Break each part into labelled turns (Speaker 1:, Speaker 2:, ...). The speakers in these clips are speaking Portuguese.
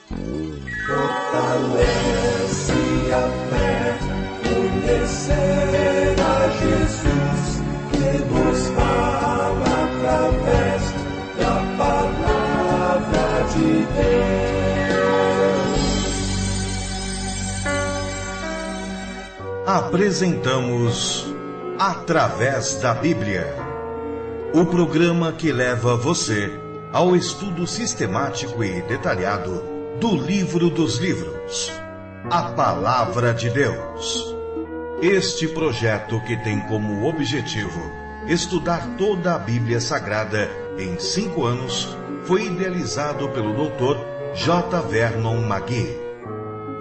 Speaker 1: Fortalece a fé, conhecer a Jesus, que nos fala através da palavra de Deus.
Speaker 2: Apresentamos Através da Bíblia, o programa que leva você ao estudo sistemático e detalhado do Livro dos Livros, a Palavra de Deus. Este projeto, que tem como objetivo estudar toda a Bíblia Sagrada em 5 anos, foi idealizado pelo Dr. J. Vernon McGee.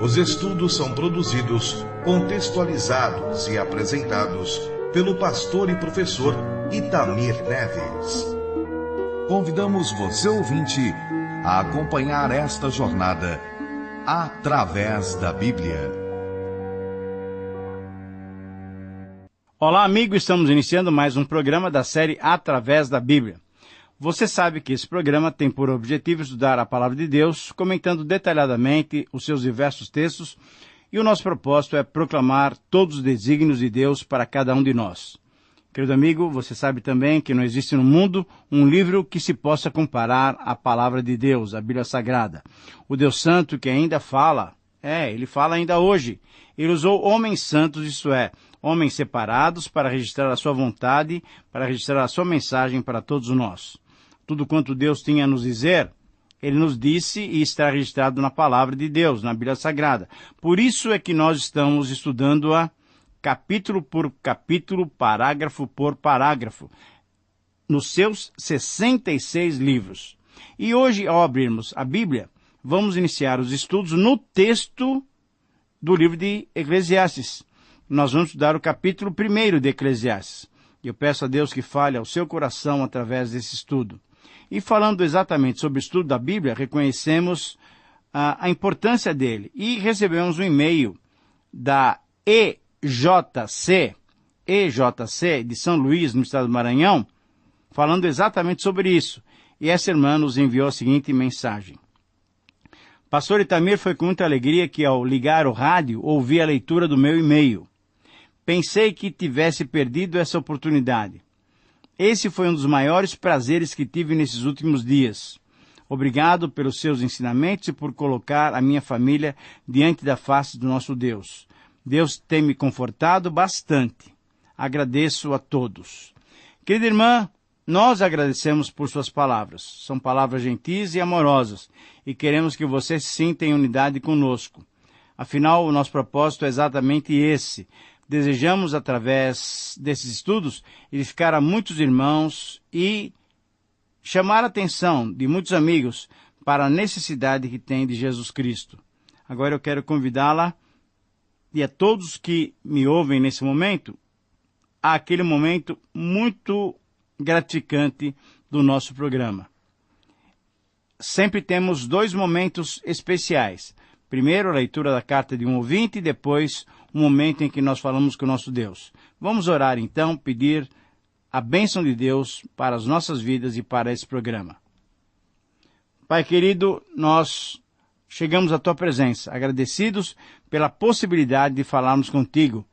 Speaker 2: Os estudos são produzidos, contextualizados e apresentados pelo pastor e professor Itamir Neves. Convidamos você, ouvinte, a acompanhar esta jornada através da Bíblia.
Speaker 3: Olá, amigo, estamos iniciando mais um programa da série Através da Bíblia. Você sabe que esse programa tem por objetivo estudar a Palavra de Deus, comentando detalhadamente os seus diversos textos, e o nosso propósito é proclamar todos os desígnios de Deus para cada um de nós. Querido amigo, você sabe também que não existe no mundo um livro que se possa comparar à Palavra de Deus, a Bíblia Sagrada. O Deus Santo que ainda fala, ele fala ainda hoje. Ele usou homens santos, isto é, homens separados para registrar a sua vontade, para registrar a sua mensagem para todos nós. Tudo quanto Deus tinha a nos dizer, Ele nos disse e está registrado na Palavra de Deus, na Bíblia Sagrada. Por isso é que nós estamos estudando-a capítulo por capítulo, parágrafo por parágrafo, nos seus 66 livros. E hoje, ao abrirmos a Bíblia, vamos iniciar os estudos no texto do livro de Eclesiastes. Nós vamos estudar o capítulo 1 de Eclesiastes. Eu peço a Deus que fale ao seu coração através desse estudo. E falando exatamente sobre o estudo da Bíblia, reconhecemos a importância dele. E recebemos um e-mail da EJC de São Luís, no estado do Maranhão, falando exatamente sobre isso. E essa irmã nos enviou a seguinte mensagem. Pastor Itamir, foi com muita alegria que, ao ligar o rádio, ouvi a leitura do meu e-mail. Pensei que tivesse perdido essa oportunidade. Esse foi um dos maiores prazeres que tive nesses últimos dias. Obrigado pelos seus ensinamentos e por colocar a minha família diante da face do nosso Deus. Deus tem me confortado bastante. Agradeço a todos. Querida irmã, nós agradecemos por suas palavras. São palavras gentis e amorosas, e queremos que você se sinta em unidade conosco. Afinal, o nosso propósito é exatamente esse. Desejamos, através desses estudos, edificar a muitos irmãos e chamar a atenção de muitos amigos para a necessidade que tem de Jesus Cristo. Agora eu quero convidá-la e a todos que me ouvem nesse momento, a aquele momento muito gratificante do nosso programa. Sempre temos 2 momentos especiais. Primeiro, a leitura da carta de um ouvinte, e depois, um momento em que nós falamos com o nosso Deus. Vamos orar então, pedir a bênção de Deus para as nossas vidas e para esse programa. Pai querido, nós chegamos à Tua presença, agradecidos pela possibilidade de falarmos contigo,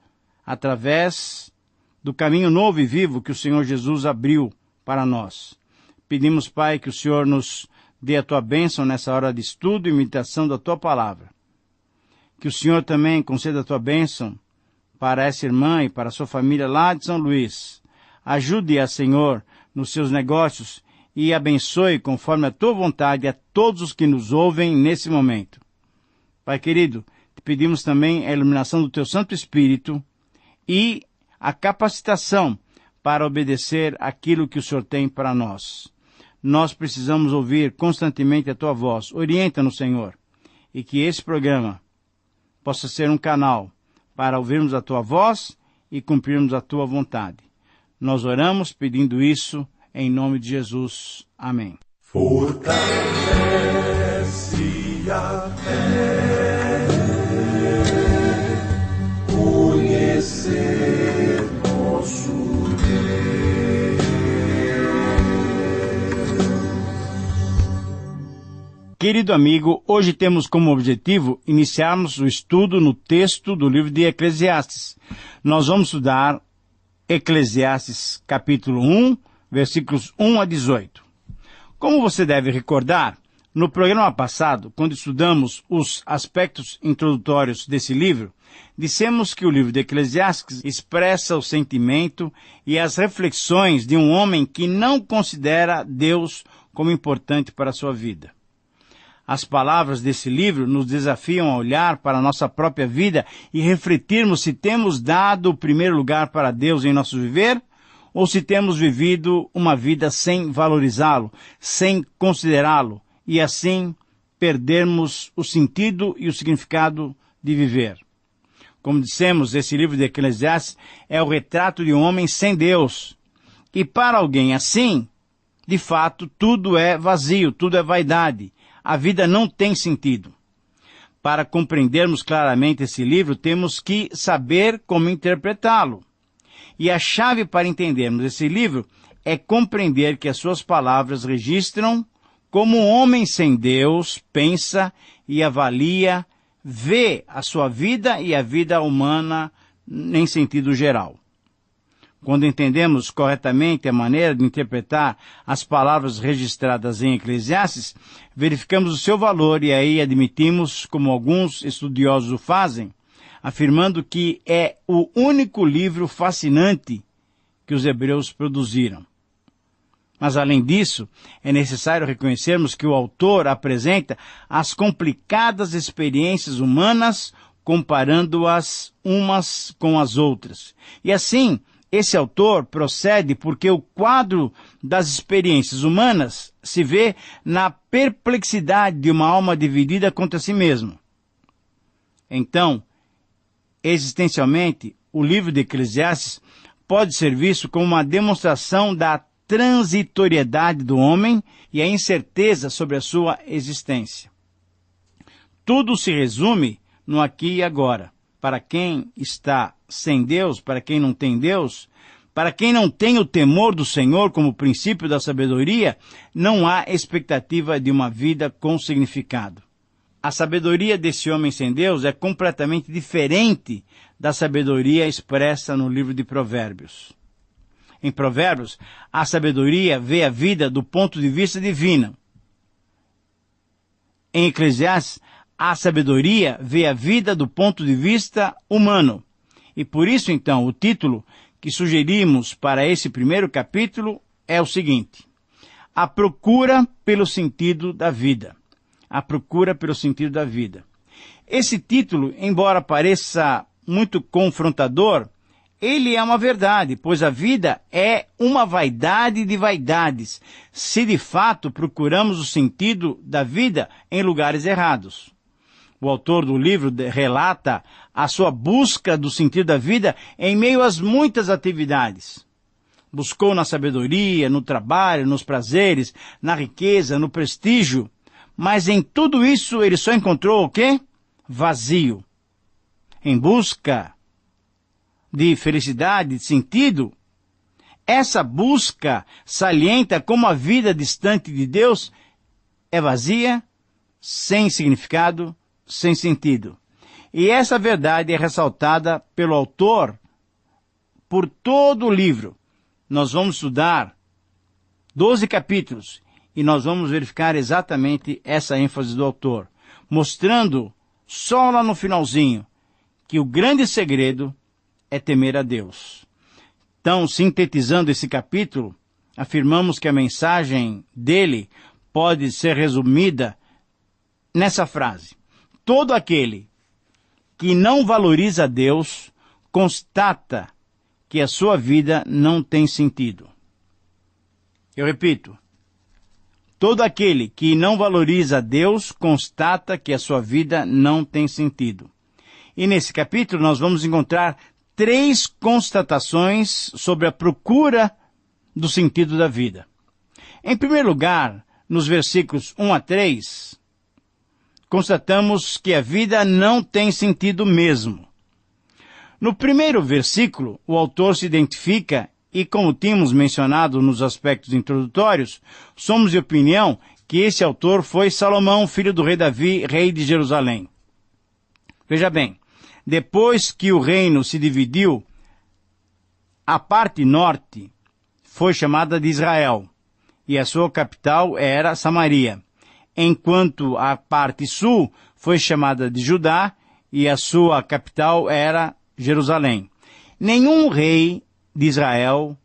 Speaker 3: através do caminho novo e vivo que o Senhor Jesus abriu para nós. Pedimos, Pai, que o Senhor nos dê a Tua bênção nessa hora de estudo e meditação da Tua palavra. Que o Senhor também conceda a Tua bênção para essa irmã e para a sua família lá de São Luís. Ajude-a, Senhor, nos seus negócios e abençoe, conforme a Tua vontade, a todos os que nos ouvem nesse momento. Pai querido, te pedimos também a iluminação do Teu Santo Espírito e a capacitação para obedecer aquilo que o Senhor tem para nós. Nós precisamos ouvir constantemente a Tua voz. Orienta-nos, Senhor, e que esse programa possa ser um canal para ouvirmos a Tua voz e cumprirmos a Tua vontade. Nós oramos pedindo isso em nome de Jesus. Amém.
Speaker 1: Fortalece a fé, conhecer nosso Deus.
Speaker 3: Querido amigo, hoje temos como objetivo iniciarmos o estudo no texto do livro de Eclesiastes. Nós vamos estudar Eclesiastes capítulo 1, versículos 1 a 18. Como você deve recordar, no programa passado, quando estudamos os aspectos introdutórios desse livro, dissemos que o livro de Eclesiastes expressa o sentimento e as reflexões de um homem que não considera Deus como importante para a sua vida. As palavras desse livro nos desafiam a olhar para a nossa própria vida e refletirmos se temos dado o primeiro lugar para Deus em nosso viver ou se temos vivido uma vida sem valorizá-lo, sem considerá-lo e assim perdermos o sentido e o significado de viver. Como dissemos, esse livro de Eclesiastes é o retrato de um homem sem Deus. E para alguém assim, de fato, tudo é vazio, tudo é vaidade. A vida não tem sentido. Para compreendermos claramente esse livro, temos que saber como interpretá-lo. E a chave para entendermos esse livro é compreender que as suas palavras registram como um homem sem Deus pensa e avalia, vê a sua vida e a vida humana em sentido geral. Quando entendemos corretamente a maneira de interpretar as palavras registradas em Eclesiastes, verificamos o seu valor e aí admitimos, como alguns estudiosos o fazem, afirmando que é o único livro fascinante que os hebreus produziram. Mas, além disso, é necessário reconhecermos que o autor apresenta as complicadas experiências humanas, comparando-as umas com as outras. E assim, esse autor procede porque o quadro das experiências humanas se vê na perplexidade de uma alma dividida contra si mesma. Então, existencialmente, o livro de Eclesiastes pode ser visto como uma demonstração da transitoriedade do homem e a incerteza sobre a sua existência. Tudo se resume no aqui e agora. Para quem está sem Deus, para quem não tem Deus, para quem não tem o temor do Senhor como princípio da sabedoria, não há expectativa de uma vida com significado. A sabedoria desse homem sem Deus é completamente diferente da sabedoria expressa no livro de Provérbios. Em Provérbios, a sabedoria vê a vida do ponto de vista divino. Em Eclesiastes, a sabedoria vê a vida do ponto de vista humano. E por isso, então, o título que sugerimos para esse primeiro capítulo é o seguinte: A procura pelo sentido da vida. A procura pelo sentido da vida. Esse título, embora pareça muito confrontador, ele é uma verdade, pois a vida é uma vaidade de vaidades, se de fato procuramos o sentido da vida em lugares errados. O autor do livro relata a sua busca do sentido da vida em meio às muitas atividades. Buscou na sabedoria, no trabalho, nos prazeres, na riqueza, no prestígio, mas em tudo isso ele só encontrou o quê? Vazio. Em busca de felicidade, de sentido, essa busca salienta como a vida distante de Deus é vazia, sem significado, sem sentido. E essa verdade é ressaltada pelo autor por todo o livro. Nós vamos estudar 12 capítulos e nós vamos verificar exatamente essa ênfase do autor, mostrando só lá no finalzinho que o grande segredo é temer a Deus. Então, sintetizando esse capítulo, afirmamos que a mensagem dele pode ser resumida nessa frase: todo aquele que não valoriza Deus constata que a sua vida não tem sentido. Eu repito, todo aquele que não valoriza Deus constata que a sua vida não tem sentido. E nesse capítulo nós vamos encontrar 3 constatações sobre a procura do sentido da vida. Em primeiro lugar, nos versículos 1 a 3, constatamos que a vida não tem sentido mesmo. No primeiro versículo, o autor se identifica e, como tínhamos mencionado nos aspectos introdutórios, somos de opinião que esse autor foi Salomão, filho do rei Davi, rei de Jerusalém. Veja bem, depois que o reino se dividiu, a parte norte foi chamada de Israel, e a sua capital era Samaria, enquanto a parte sul foi chamada de Judá, e a sua capital era Jerusalém. Nenhum rei de Israel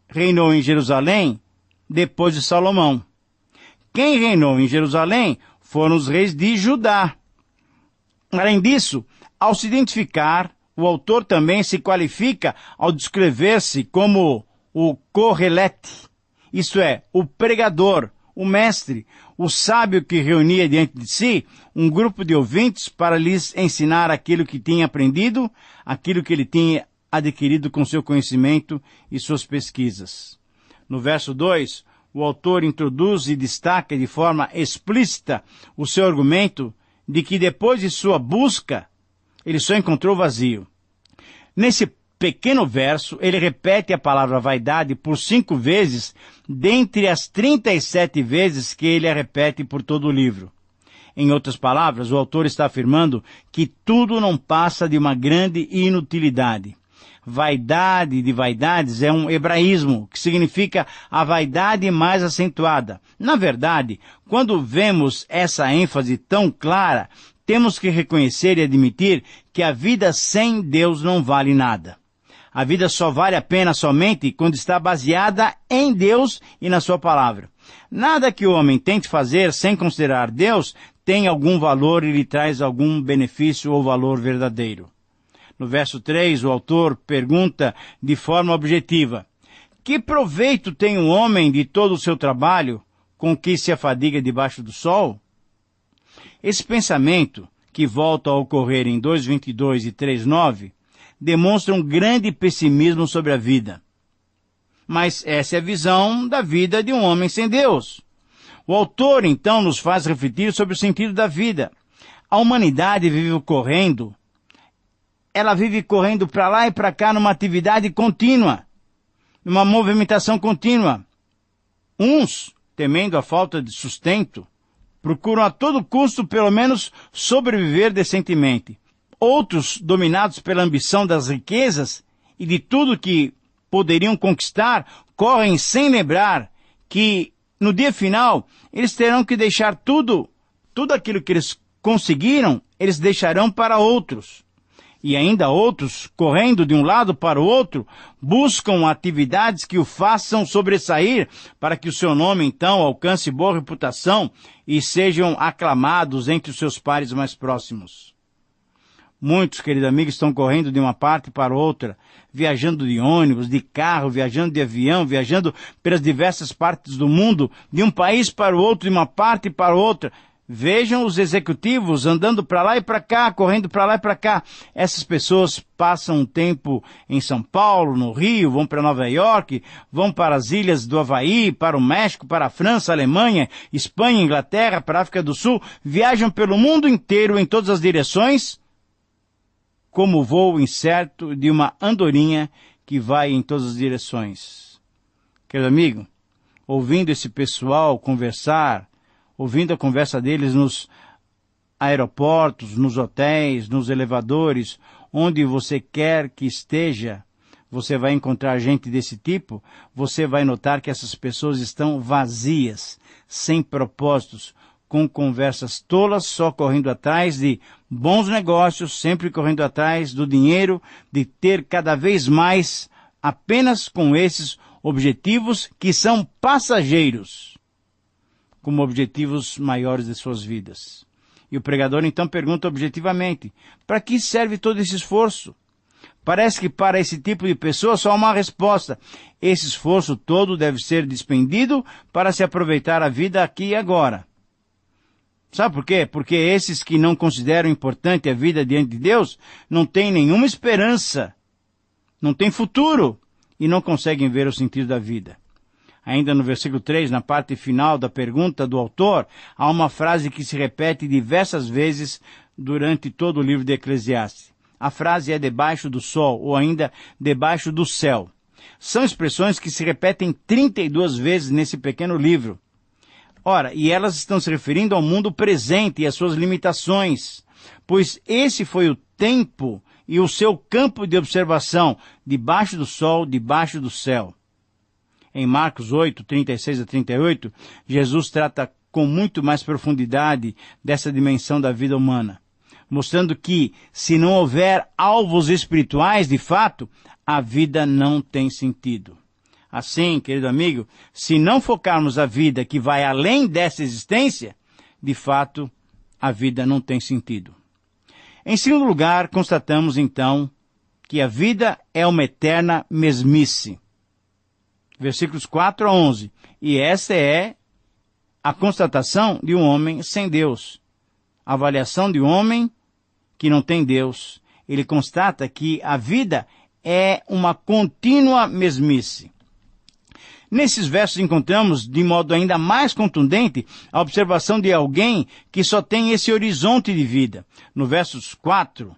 Speaker 3: reinou em Jerusalém depois de Salomão. Quem reinou em Jerusalém foram os reis de Judá. Além disso, ao se identificar, o autor também se qualifica ao descrever-se como o Correlete, isto é, o pregador, o mestre, o sábio que reunia diante de si um grupo de ouvintes para lhes ensinar aquilo que tinha aprendido, aquilo que ele tinha adquirido com seu conhecimento e suas pesquisas. No verso 2, o autor introduz e destaca de forma explícita o seu argumento de que depois de sua busca, ele só encontrou vazio. Nesse pequeno verso, ele repete a palavra vaidade por 5 vezes, dentre as 37 vezes que ele a repete por todo o livro. Em outras palavras, o autor está afirmando que tudo não passa de uma grande inutilidade. Vaidade de vaidades é um hebraísmo, que significa a vaidade mais acentuada. Na verdade, quando vemos essa ênfase tão clara, temos que reconhecer e admitir que a vida sem Deus não vale nada. A vida só vale a pena somente quando está baseada em Deus e na sua palavra. Nada que o homem tente fazer sem considerar Deus tem algum valor e lhe traz algum benefício ou valor verdadeiro. No verso 3, o autor pergunta de forma objetiva: que proveito tem um homem de todo o seu trabalho com que se afadiga debaixo do sol? Esse pensamento, que volta a ocorrer em 2:22 e 3:9, demonstra um grande pessimismo sobre a vida. Mas essa é a visão da vida de um homem sem Deus. O autor, então, nos faz refletir sobre o sentido da vida. A humanidade vive correndo. Ela vive correndo para lá e para cá numa atividade contínua, numa movimentação contínua. Uns, temendo a falta de sustento, procuram a todo custo, pelo menos, sobreviver decentemente. Outros, dominados pela ambição das riquezas e de tudo que poderiam conquistar, correm sem lembrar que, no dia final, eles terão que deixar tudo aquilo que eles conseguiram, eles deixarão para outros. E ainda outros, correndo de um lado para o outro, buscam atividades que o façam sobressair para que o seu nome, então, alcance boa reputação e sejam aclamados entre os seus pares mais próximos. Muitos, queridos amigos, estão correndo de uma parte para outra, viajando de ônibus, de carro, viajando de avião, viajando pelas diversas partes do mundo, de um país para o outro, de uma parte para outra. Vejam os executivos andando para lá e para cá, correndo para lá e para cá. Essas pessoas passam um tempo em São Paulo, no Rio, vão para Nova York, vão para as ilhas do Havaí, para o México, para a França, Alemanha, Espanha, Inglaterra, para a África do Sul. Viajam pelo mundo inteiro em todas as direções, como o voo incerto de uma andorinha que vai em todas as direções. Querido amigo, ouvindo esse pessoal conversar, ouvindo a conversa deles nos aeroportos, nos hotéis, nos elevadores, onde você quer que esteja, você vai encontrar gente desse tipo, você vai notar que essas pessoas estão vazias, sem propósitos, com conversas tolas, só correndo atrás de bons negócios, sempre correndo atrás do dinheiro, de ter cada vez mais, apenas com esses objetivos que são passageiros, como objetivos maiores de suas vidas. E o pregador então pergunta objetivamente: para que serve todo esse esforço? Parece que para esse tipo de pessoa só há uma resposta: esse esforço todo deve ser despendido para se aproveitar a vida aqui e agora. Sabe por quê? Porque esses que não consideram importante a vida diante de Deus não têm nenhuma esperança, não têm futuro e não conseguem ver o sentido da vida. Ainda no versículo 3, na parte final da pergunta do autor, há uma frase que se repete diversas vezes durante todo o livro de Eclesiastes. A frase é debaixo do sol, ou ainda debaixo do céu. São expressões que se repetem 32 vezes nesse pequeno livro. Ora, e elas estão se referindo ao mundo presente e às suas limitações, pois esse foi o tempo e o seu campo de observação, debaixo do sol, debaixo do céu. Em Marcos 8, 36 a 38, Jesus trata com muito mais profundidade dessa dimensão da vida humana, mostrando que, se não houver alvos espirituais, de fato, a vida não tem sentido. Assim, querido amigo, se não focarmos a vida que vai além dessa existência, de fato, a vida não tem sentido. Em segundo lugar, constatamos, então, que a vida é uma eterna mesmice. Versículos 4 a 11. E essa é a constatação de um homem sem Deus. A avaliação de um homem que não tem Deus. Ele constata que a vida é uma contínua mesmice. Nesses versos encontramos, de modo ainda mais contundente, a observação de alguém que só tem esse horizonte de vida. No versos 4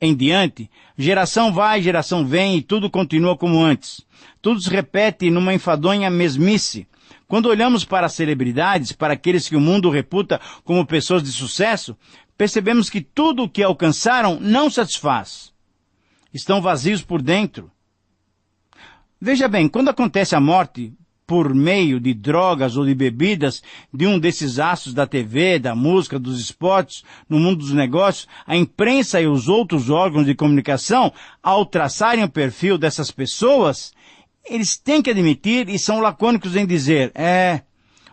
Speaker 3: em diante, geração vai, geração vem e tudo continua como antes. Tudo se repete numa enfadonha mesmice. Quando olhamos para as celebridades, para aqueles que o mundo reputa como pessoas de sucesso, percebemos que tudo o que alcançaram não satisfaz. Estão vazios por dentro. Veja bem, quando acontece a morte por meio de drogas ou de bebidas de um desses astros da TV, da música, dos esportes, no mundo dos negócios, a imprensa e os outros órgãos de comunicação, ao traçarem o perfil dessas pessoas, eles têm que admitir e são lacônicos em dizer,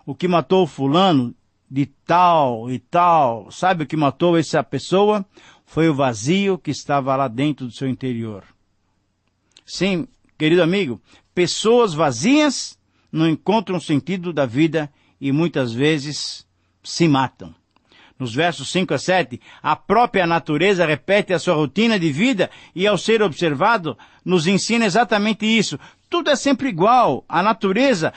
Speaker 3: o que matou o fulano de tal e tal, sabe o que matou essa pessoa? Foi o vazio que estava lá dentro do seu interior. Sim, querido amigo, pessoas vazias não encontram sentido da vida e muitas vezes se matam. Nos versos 5 a 7, a própria natureza repete a sua rotina de vida e, ao ser observado, nos ensina exatamente isso. Tudo é sempre igual. A natureza,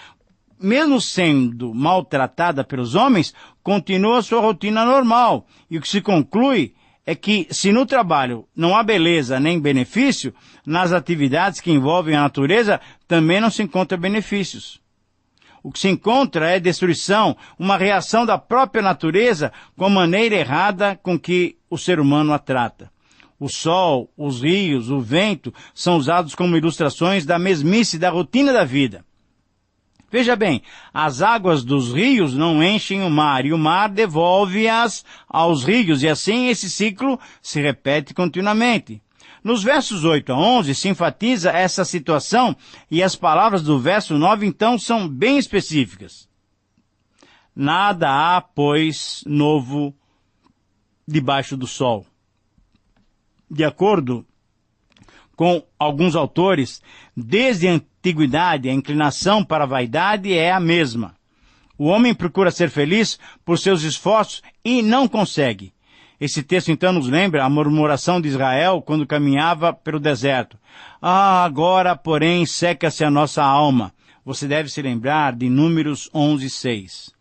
Speaker 3: mesmo sendo maltratada pelos homens, continua a sua rotina normal. E o que se conclui é que, se no trabalho não há beleza nem benefício, nas atividades que envolvem a natureza também não se encontra benefícios. O que se encontra é destruição, uma reação da própria natureza com a maneira errada com que o ser humano a trata. O sol, os rios, o vento são usados como ilustrações da mesmice, da rotina da vida. Veja bem, as águas dos rios não enchem o mar, e o mar devolve-as aos rios, e assim esse ciclo se repete continuamente. Nos versos 8 a 11 se enfatiza essa situação, e as palavras do verso 9 então são bem específicas. Nada há, pois, novo debaixo do sol. De acordo com alguns autores, desde a antiguidade, a inclinação para a vaidade é a mesma. O homem procura ser feliz por seus esforços e não consegue. Esse texto então nos lembra a murmuração de Israel quando caminhava pelo deserto. Agora, porém, seca-se a nossa alma. Você deve se lembrar de Números 11:6.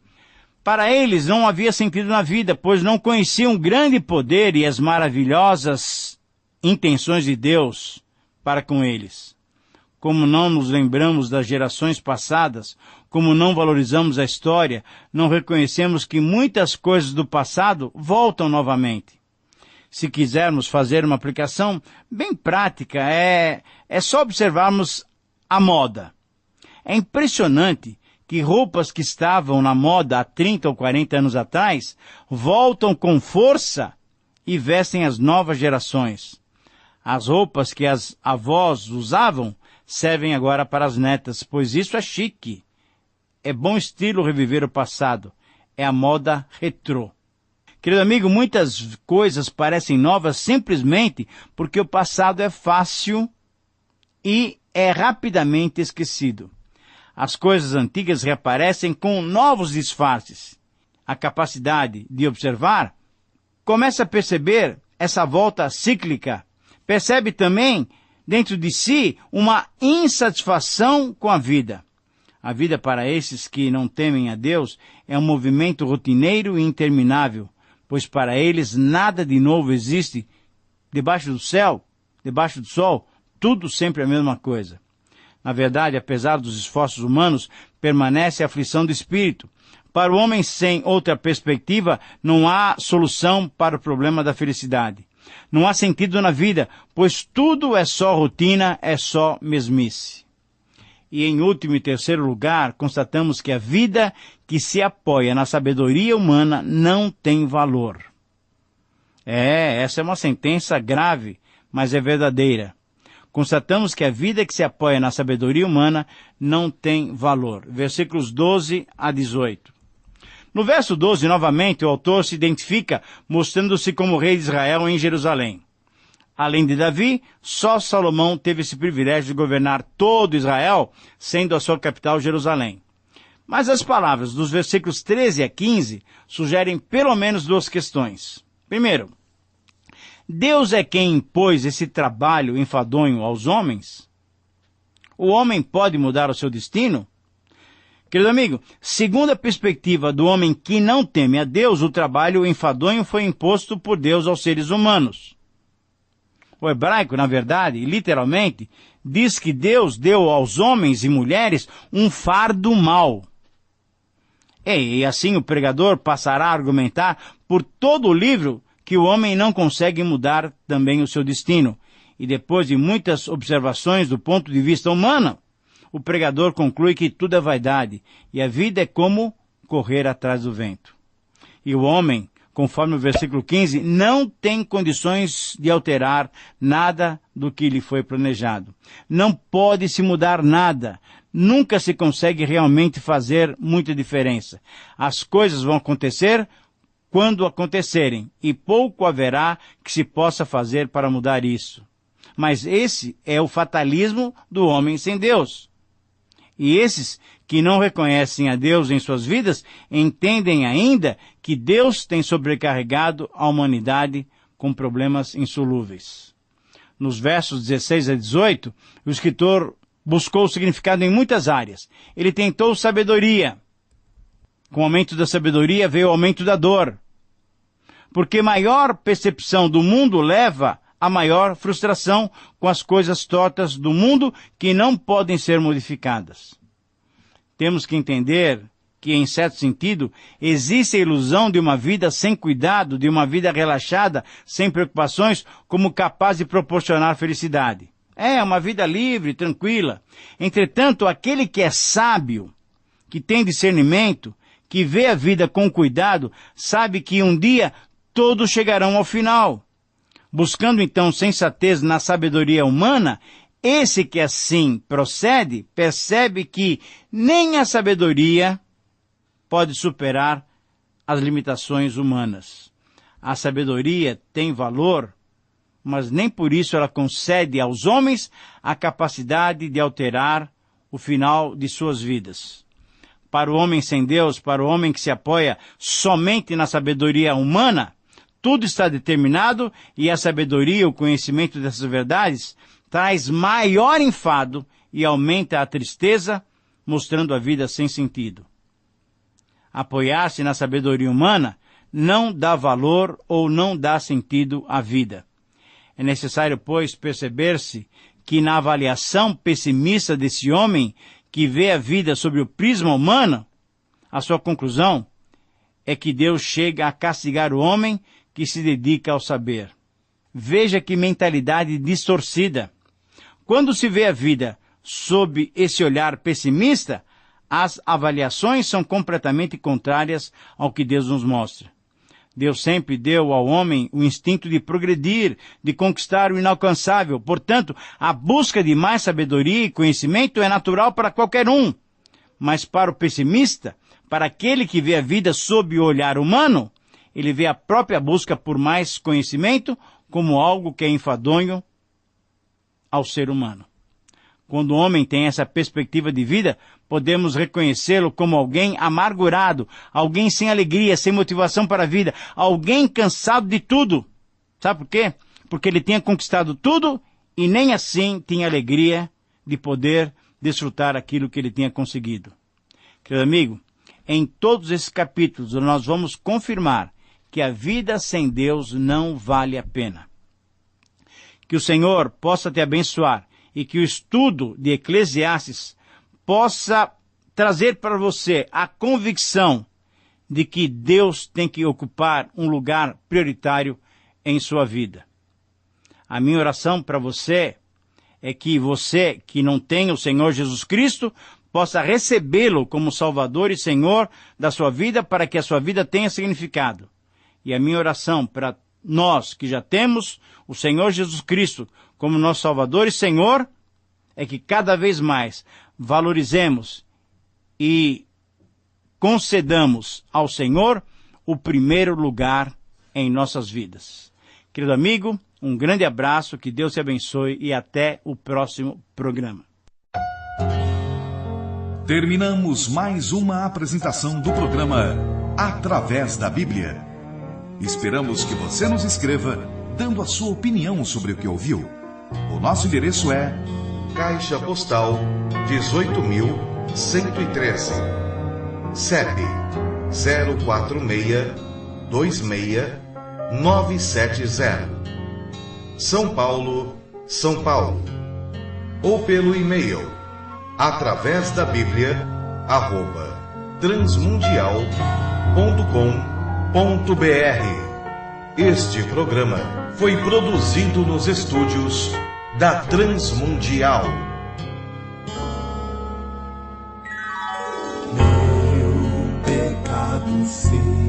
Speaker 3: Para eles não havia sentido na vida, pois não conheciam o grande poder e as maravilhosas intenções de Deus para com eles. Como não nos lembramos das gerações passadas, como não valorizamos a história, não reconhecemos que muitas coisas do passado voltam novamente. Se quisermos fazer uma aplicação bem prática, é só observarmos a moda. É impressionante que roupas que estavam na moda há 30 ou 40 anos atrás voltam com força e vestem as novas gerações. As roupas que as avós usavam servem agora para as netas, pois isso é chique. É bom estilo reviver o passado. É a moda retrô. Querido amigo, muitas coisas parecem novas simplesmente porque o passado é fácil e é rapidamente esquecido. As coisas antigas reaparecem com novos disfarces. A capacidade de observar começa a perceber essa volta cíclica. Percebe também dentro de si uma insatisfação com a vida. A vida para esses que não temem a Deus é um movimento rotineiro e interminável, pois para eles nada de novo existe. Debaixo do céu, debaixo do sol, tudo sempre a mesma coisa. Na verdade, apesar dos esforços humanos, permanece a aflição do espírito. Para o homem sem outra perspectiva, não há solução para o problema da felicidade. Não há sentido na vida, pois tudo é só rotina, é só mesmice. E em último e terceiro lugar, constatamos que a vida que se apoia na sabedoria humana não tem valor. Essa é uma sentença grave, mas é verdadeira. Constatamos que a vida que se apoia na sabedoria humana não tem valor. Versículos 12 a 18. No verso 12, novamente, o autor se identifica, mostrando-se como rei de Israel em Jerusalém. Além de Davi, só Salomão teve esse privilégio de governar todo Israel, sendo a sua capital Jerusalém. Mas as palavras dos versículos 13 a 15 sugerem pelo menos duas questões. Primeiro, Deus é quem impôs esse trabalho enfadonho aos homens? O homem pode mudar o seu destino? Querido amigo, segundo a perspectiva do homem que não teme a Deus, o trabalho enfadonho foi imposto por Deus aos seres humanos. O hebraico, na verdade, literalmente, diz que Deus deu aos homens e mulheres um fardo mau. E assim o pregador passará a argumentar por todo o livro que o homem não consegue mudar também o seu destino. E depois de muitas observações do ponto de vista humano, o pregador conclui que tudo é vaidade, e a vida é como correr atrás do vento. E o homem, conforme o versículo 15, não tem condições de alterar nada do que lhe foi planejado. Não pode se mudar nada. Nunca se consegue realmente fazer muita diferença. As coisas vão acontecer quando acontecerem, e pouco haverá que se possa fazer para mudar isso. Mas esse é o fatalismo do homem sem Deus. E esses que não reconhecem a Deus em suas vidas, entendem ainda que Deus tem sobrecarregado a humanidade com problemas insolúveis. Nos versos 16 a 18, o escritor buscou o significado em muitas áreas. Ele tentou sabedoria. Com o aumento da sabedoria veio o aumento da dor. Porque maior percepção do mundo leva a maior frustração com as coisas tortas do mundo que não podem ser modificadas. Temos que entender que, em certo sentido, existe a ilusão de uma vida sem cuidado, de uma vida relaxada, sem preocupações, como capaz de proporcionar felicidade. É uma vida livre, tranquila. Entretanto, aquele que é sábio, que tem discernimento, que vê a vida com cuidado, sabe que um dia todos chegarão ao final. Buscando então sensatez na sabedoria humana, esse que assim procede, percebe que nem a sabedoria pode superar as limitações humanas. A sabedoria tem valor, mas nem por isso ela concede aos homens a capacidade de alterar o final de suas vidas. Para o homem sem Deus, para o homem que se apoia somente na sabedoria humana, tudo está determinado e a sabedoria, o conhecimento dessas verdades, traz maior enfado e aumenta a tristeza, mostrando a vida sem sentido. Apoiar-se na sabedoria humana não dá valor ou não dá sentido à vida. É necessário, pois, perceber-se que na avaliação pessimista desse homem que vê a vida sob o prisma humano, a sua conclusão é que Deus chega a castigar o homem que se dedica ao saber. Veja que mentalidade distorcida. Quando se vê a vida sob esse olhar pessimista, as avaliações são completamente contrárias ao que Deus nos mostra. Deus sempre deu ao homem o instinto de progredir, de conquistar o inalcançável. Portanto, a busca de mais sabedoria e conhecimento é natural para qualquer um. Mas para o pessimista, para aquele que vê a vida sob o olhar humano, ele vê a própria busca por mais conhecimento como algo que é enfadonho ao ser humano. Quando o homem tem essa perspectiva de vida, podemos reconhecê-lo como alguém amargurado, alguém sem alegria, sem motivação para a vida, alguém cansado de tudo. Sabe por quê? Porque ele tinha conquistado tudo e nem assim tinha alegria de poder desfrutar aquilo que ele tinha conseguido. Querido amigo, em todos esses capítulos nós vamos confirmar que a vida sem Deus não vale a pena. Que o Senhor possa te abençoar e que o estudo de Eclesiastes possa trazer para você a convicção de que Deus tem que ocupar um lugar prioritário em sua vida. A minha oração para você é que você que não tem o Senhor Jesus Cristo possa recebê-lo como Salvador e Senhor da sua vida para que a sua vida tenha significado. E a minha oração para nós que já temos o Senhor Jesus Cristo como nosso Salvador e Senhor é que cada vez mais valorizemos e concedamos ao Senhor o primeiro lugar em nossas vidas. Querido amigo, um grande abraço, que Deus te abençoe e até o próximo programa.
Speaker 2: Terminamos mais uma apresentação do programa Através da Bíblia. Esperamos que você nos escreva dando a sua opinião sobre o que ouviu. O nosso endereço é Caixa Postal 18.113, CEP 046269770, São Paulo, São Paulo. Ou pelo e-mail atravesdabiblia@transmundial.com.br. Este programa foi produzido nos estúdios da Transmundial.
Speaker 1: Meu pecado sei.